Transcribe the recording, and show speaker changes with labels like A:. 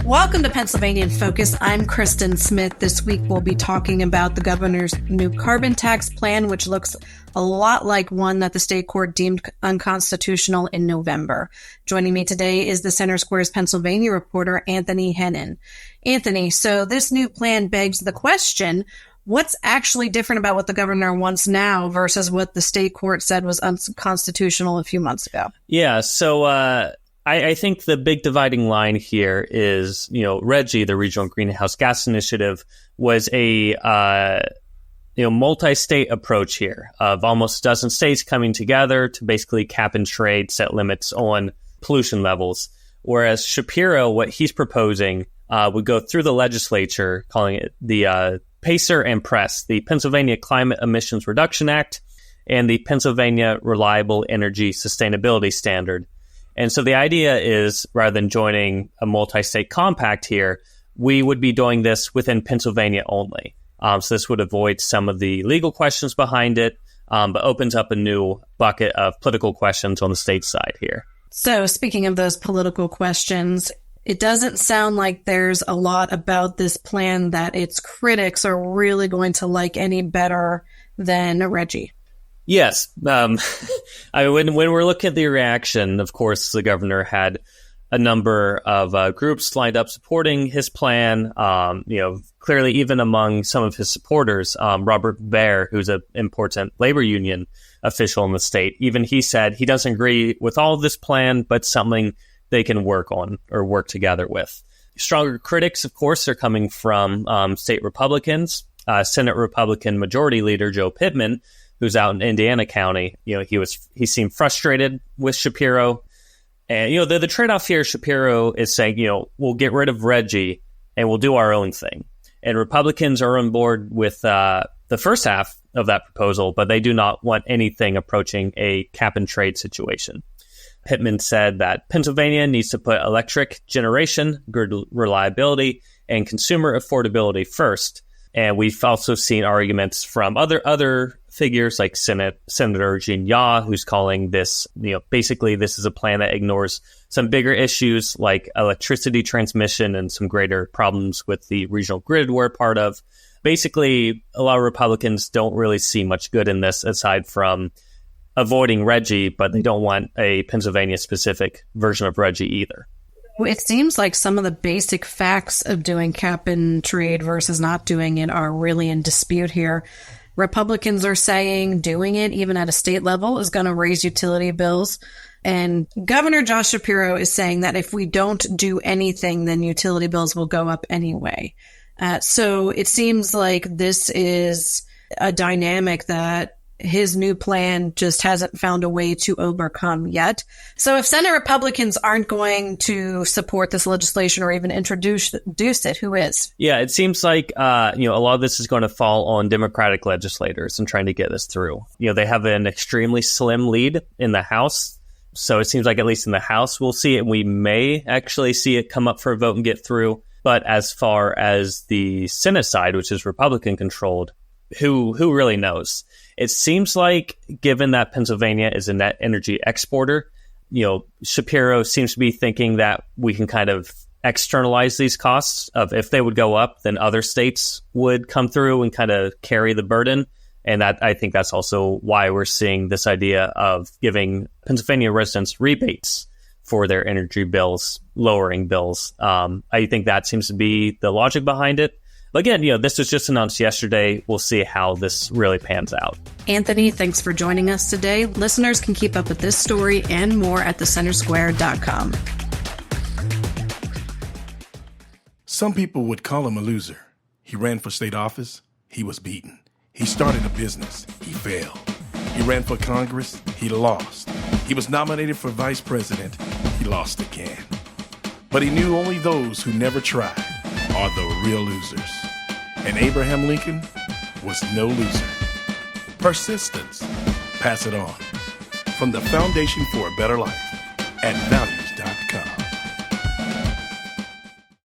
A: Welcome to Pennsylvania in Focus. I'm Kristen Smith. This week we'll be talking about the governor's new carbon tax plan, which looks a lot like one that the state court deemed unconstitutional in November. Joining me today is the Center Square's Pennsylvania reporter, Anthony Hennon. Anthony, so this new plan begs the question, what's actually different about what the governor wants now versus what the state court said was unconstitutional a few months ago?
B: Yeah, so I think the big dividing line here is, RGGI, the Regional Greenhouse Gas Initiative, was a multi-state approach here of almost a dozen states coming together to basically cap and trade, set limits on pollution levels. Whereas Shapiro, what he's proposing, would go through the legislature, calling it the PACER and PRESS, the Pennsylvania Climate Emissions Reduction Act, and the Pennsylvania Reliable Energy Sustainability Standard. And so the idea is, rather than joining a multi-state compact here, we would be doing this within Pennsylvania only. So this would avoid some of the legal questions behind it, but opens up a new bucket of political questions on the state side here.
A: So speaking of those political questions, it doesn't sound like there's a lot about this plan that its critics are really going to like any better than RGGI.
B: Yes. When we're looking at the reaction, of course, the governor had a number of groups lined up supporting his plan. Clearly, even among some of his supporters, Robert Baer, who's an important labor union official in the state, even he said he doesn't agree with all of this plan, but something they can work on or work together with. Stronger critics, of course, are coming from state Republicans. Senate Republican Majority Leader Joe Pittman, who's out in Indiana County, he seemed frustrated with Shapiro. And, the trade-off here, Shapiro is saying, we'll get rid of RGGI and we'll do our own thing. And Republicans are on board with the first half of that proposal, but they do not want anything approaching a cap and trade situation. Pittman said that Pennsylvania needs to put electric generation, grid reliability, and consumer affordability first. And we've also seen arguments from other figures like Senator Jean Yaw, who's calling this, basically this is a plan that ignores some bigger issues like electricity transmission and some greater problems with the regional grid we're part of. Basically, a lot of Republicans don't really see much good in this aside from avoiding RGGI, but they don't want a Pennsylvania-specific version of RGGI either.
A: It seems like some of the basic facts of doing cap and trade versus not doing it are really in dispute here. Republicans are saying doing it, even at a state level, is going to raise utility bills. And Governor Josh Shapiro is saying that if we don't do anything, then utility bills will go up anyway. So it seems like this is a dynamic that his new plan just hasn't found a way to overcome yet. So if Senate Republicans aren't going to support this legislation or even introduce it, who is?
B: Yeah, it seems like, a lot of this is going to fall on Democratic legislators and trying to get this through. They have an extremely slim lead in the House. So it seems like at least in the House, we'll see it. And we may actually see it come up for a vote and get through. But as far as the Senate side, which is Republican controlled, who really knows? It seems like, given that Pennsylvania is a net energy exporter, Shapiro seems to be thinking that we can kind of externalize these costs of if they would go up, then other states would come through and kind of carry the burden. And that I think that's also why we're seeing this idea of giving Pennsylvania residents rebates for their energy bills, lowering bills. I think that seems to be the logic behind it. But again, this was just announced yesterday. We'll see how this really pans out.
A: Anthony, thanks for joining us today. Listeners can keep up with this story and more at thecentersquare.com.
C: Some people would call him a loser. He ran for state office. He was beaten. He started a business. He failed. He ran for Congress. He lost. He was nominated for vice president. He lost again. But he knew only those who never tried are the real losers. And Abraham Lincoln was no loser. Persistence. Pass it on. From the Foundation for a Better Life. Add value